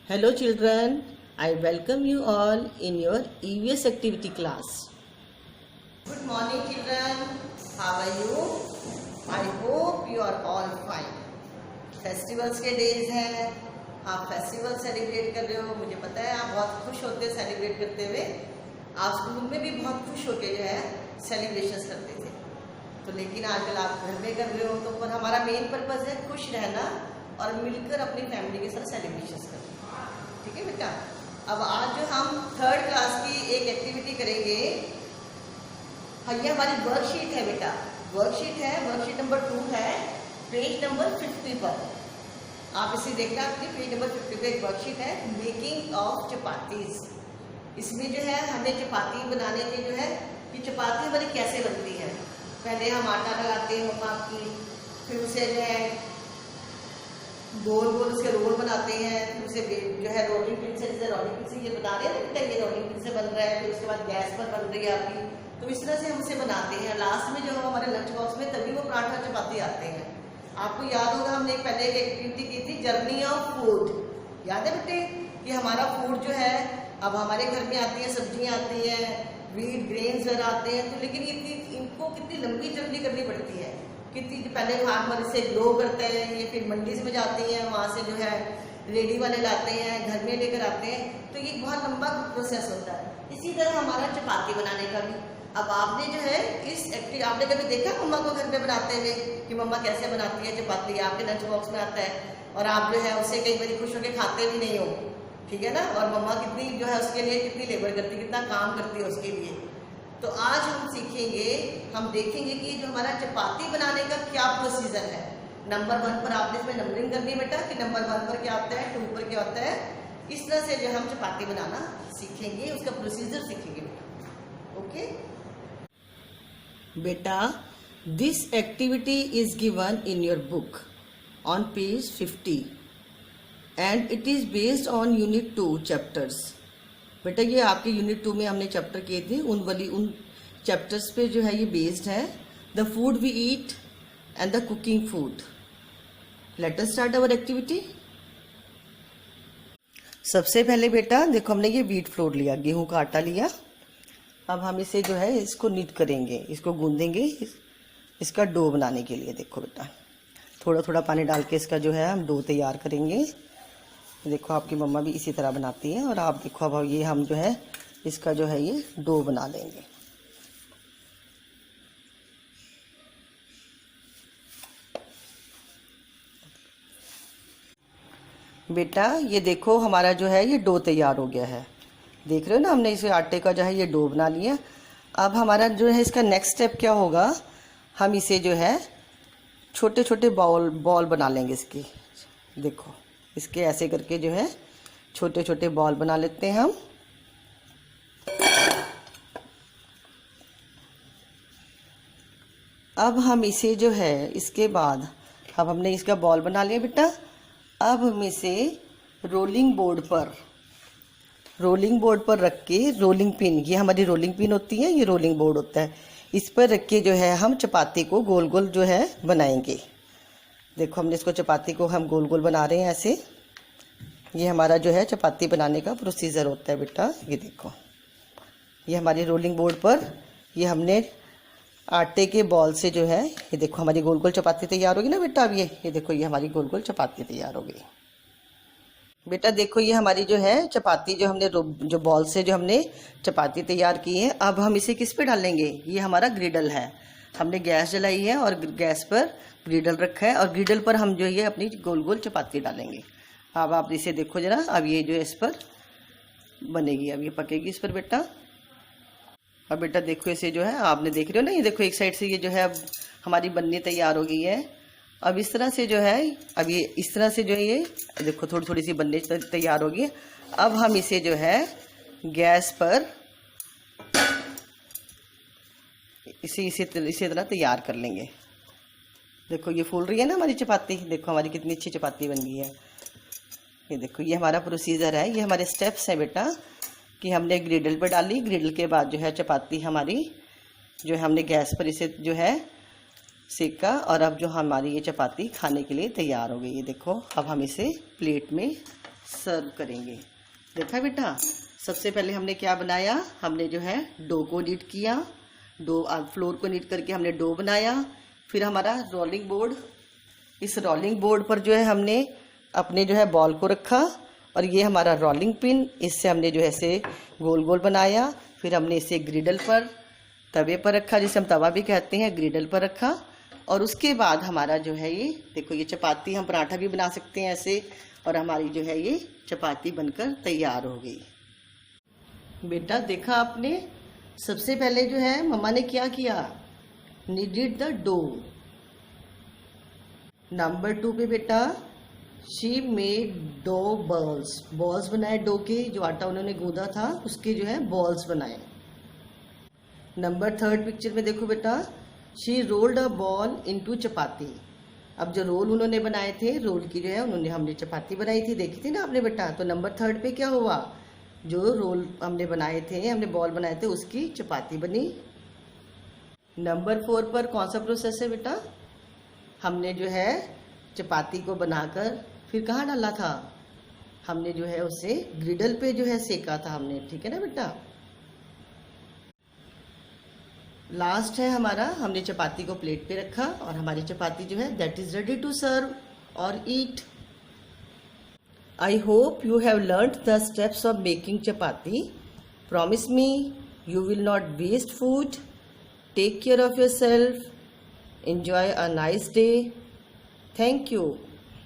Hello children, I welcome you all in your EVS activity class. Good morning children, how are you? I hope you are all fine. Festivals के days हैं, आप festival celebrate कर रहे हो, मुझे पता है आप बहुत खुश होते हैं सेलिब्रेट करते हुए। आप स्कूल में भी बहुत खुश होके जो है सेलिब्रेशंस करते थे, तो लेकिन आजकल आप घर में कर रहे हो, तो पर हमारा मेन पर्पज़ है खुश रहना और मिलकर अपनी फैमिली के साथ सेलिब्रेशंस करना। ठीक है बेटा, अब आज जो हम थर्ड क्लास की एक एक्टिविटी करेंगे, हाँ ये हमारी वर्कशीट है बेटा, वर्कशीट है, वर्कशीट नंबर 2 है, पेज नंबर 50 पर। आप इसे देखना, अपनी पेज नंबर 50 पे एक वर्कशीट है, मेकिंग ऑफ चपातीज। इसमें जो है हमें चपाती बनाने के जो है कि चपाती हमारी कैसे बनती है। पहले हम आटा लगाते हैं मम्मा की, फिर उसे जो है गोल गोल उसके रोल बनाते हैं, फिर उसे जो है रोलिंग पिन से, जैसे रोलिंग पिन से ये बना रहे हैं ना, ये रोलिंग पिन से बन रहा है, फिर उसके बाद गैस पर बन रही है आपकी, तो इस तरह से हम उसे बनाते हैं। लास्ट में जो हमारे लंच बॉक्स में तभी वो पराठा चपाती आते हैं। आपको याद होगा हमने एक पहले एक एक्टिविटी की थी, जर्नी ऑफ फूड, याद है बेटे, कि हमारा फूड जो है अब हमारे घर में आती है, सब्जियाँ आती हैं, व्हीट ग्रेन्स वगैरह आते हैं, तो लेकिन इनको कितनी लंबी जर्नी करनी पड़ती है, कितनी पहले फार्मर इसे ग्रो करते हैं, ये फिर मंडी में जाते हैं, वहाँ से जो है रेडी वाले लाते हैं, घर में लेकर आते हैं, तो ये बहुत लंबा प्रोसेस होता है। इसी तरह हमारा चपाती बनाने का भी। अब आपने जो है आपने कभी देखा मम्मा को घर पे बनाते हुए कि मम्मा कैसे बनाती है चपाती, आपके लंच बॉक्स में आता है और आप जो है उससे कई बार खुश होकर खाते भी नहीं हो, ठीक है ना, और मम्मा कितनी जो है उसके लिए कितनी लेबर करती है, कितना काम करती है उसके लिए। तो आज हम सीखेंगे, हम देखेंगे कि जो हमारा चपाती बनाने का क्या प्रोसीजर है। नंबर 1 पर आपने इसमें नंबरिंग करनी है बेटा, कि नंबर 1 पर क्या होता है, 2 पर क्या होता है। इस तरह से जो हम चपाती बनाना सीखेंगे, उसका प्रोसीजर सीखेंगे बेटा। ओके बेटा, this activity is given in your book on page 50 and it is based on unit 2 chapters. बेटा ये आपके यूनिट 2 में हमने चैप्टर किए थे, उन चैप्टर्स पे जो है ये बेस्ड है। The food we eat and the cooking food. Let us start our activity. सबसे पहले बेटा देखो, हमने ये व्हीट फ्लोर लिया, गेहूं का आटा लिया। अब हम इसे जो है इसको नीट करेंगे, इसको गूंदेंगे इसका डो बनाने के लिए। देखो बेटा, थोड़ा थोड़ा पानी डाल के इसका जो है हम डो तैयार करेंगे। देखो आपकी मम्मा भी इसी तरह बनाती है, और आप देखो अब ये हम जो है इसका जो है ये डो बना लेंगे। बेटा ये देखो हमारा जो है ये डो तैयार हो गया है, देख रहे हो ना, हमने इसे आटे का जो है ये डो बना लिया। अब हमारा जो है इसका नेक्स्ट स्टेप क्या होगा, हम इसे जो है छोटे छोटे बॉल बना लेंगे इसकी। देखो इसके ऐसे करके जो है छोटे छोटे बॉल बना लेते हैं हम। अब हम इसे जो है इसके बाद, अब हमने इसका बॉल बना लिया बेटा, अब हम इसे रोलिंग बोर्ड पर रख के, रोलिंग पिन, ये हमारी रोलिंग पिन होती है, ये रोलिंग बोर्ड होता है, इस पर रख के जो है हम चपाती को गोल गोल जो है बनाएंगे। देखो हमने इसको चपाती को हम गोल गोल बना रहे हैं ऐसे। ये हमारा जो है चपाती बनाने का प्रोसीजर होता है बेटा। ये देखो ये हमारी रोलिंग बोर्ड पर ये हमने आटे के बॉल से जो है, ये देखो हमारी गोल गोल चपाती तैयार होगी ना बेटा। अब ये देखो ये हमारी गोल गोल चपाती तैयार हो गई बेटा। देखो ये हमारी जो है चपाती, जो हमने जो बॉल से जो हमने चपाती तैयार की है, अब हम इसे किस पे डालेंगे, ये हमारा ग्रिडल है, हमने गैस जलाई है और गैस पर ग्रिडल रखा है, और ग्रिडल पर हम जो ये अपनी गोल गोल चपाती डालेंगे। अब आप इसे देखो जरा, अब ये जो है इस पर बनेगी, अब ये पकेगी इस पर बेटा। अब बेटा देखो इसे जो है आपने देख रहे हो ना, ये देखो एक साइड से ये जो है अब हमारी बननी तैयार हो गई है। अब इस तरह से जो है, अब ये इस तरह से जो है ये देखो थोड़ी थोड़ी सी बनने तैयार होगी। अब हम इसे जो है गैस पर इसे तरह तैयार कर लेंगे। देखो ये फूल रही है ना हमारी चपाती, देखो हमारी कितनी अच्छी चपाती बन गई है। ये देखो ये हमारा प्रोसीजर है, ये हमारे स्टेप्स हैं बेटा, कि हमने ग्रिडल पर डाली, ग्रिडल के बाद जो है चपाती हमारी जो है हमने गैस पर इसे जो है सेका, और अब जो हमारी ये चपाती खाने के लिए तैयार हो गई है। देखो अब हम इसे प्लेट में सर्व करेंगे। देखा बेटा, सबसे पहले हमने क्या बनाया, हमने जो है डो को नीट किया, डो फ्लोर को नीट करके हमने डो बनाया। फिर हमारा रोलिंग बोर्ड, इस रोलिंग बोर्ड पर जो है हमने अपने जो है बॉल को रखा और ये हमारा रोलिंग पिन, इससे हमने जो है ऐसे गोल गोल बनाया। फिर हमने इसे ग्रिडल पर, तवे पर रखा, जिसे हम तवा भी कहते हैं, ग्रिडल पर रखा। और उसके बाद हमारा जो है ये देखो, ये चपाती, हम पराठा भी बना सकते हैं ऐसे, और हमारी जो है ये चपाती बनकर तैयार हो गई। बेटा देखा आपने, सबसे पहले जो है मम्मा ने क्या किया, kneaded द डो। नंबर 2 पे बेटा she made dough balls, balls बनाए डो के, जो आटा उन्होंने गूंदा था उसके जो है बॉल्स बनाए। नंबर 3 पिक्चर में देखो बेटा, she rolled a ball into chapati. अब जो रोल उन्होंने बनाए थे, रोल की जो है उन्होंने, हमने चपाती बनाई थी, देखी थी ना आपने बेटा। तो नंबर 3 पे क्या हुआ, जो रोल हमने बनाए थे, हमने बॉल बनाए थे, उसकी चपाती बनी। नंबर 4 पर कौन सा प्रोसेस है बेटा, हमने जो है चपाती को बनाकर फिर कहाँ डाला था, हमने जो है उसे ग्रिडल पे जो है सेका था हमने, ठीक है ना बेटा। लास्ट है हमारा, हमने चपाती को प्लेट पे रखा और हमारी चपाती जो है that is ready to serve और eat. I hope you have learnt the steps of making chapati. Promise me you will not waste food. Take care of yourself. Enjoy a nice day. Thank you.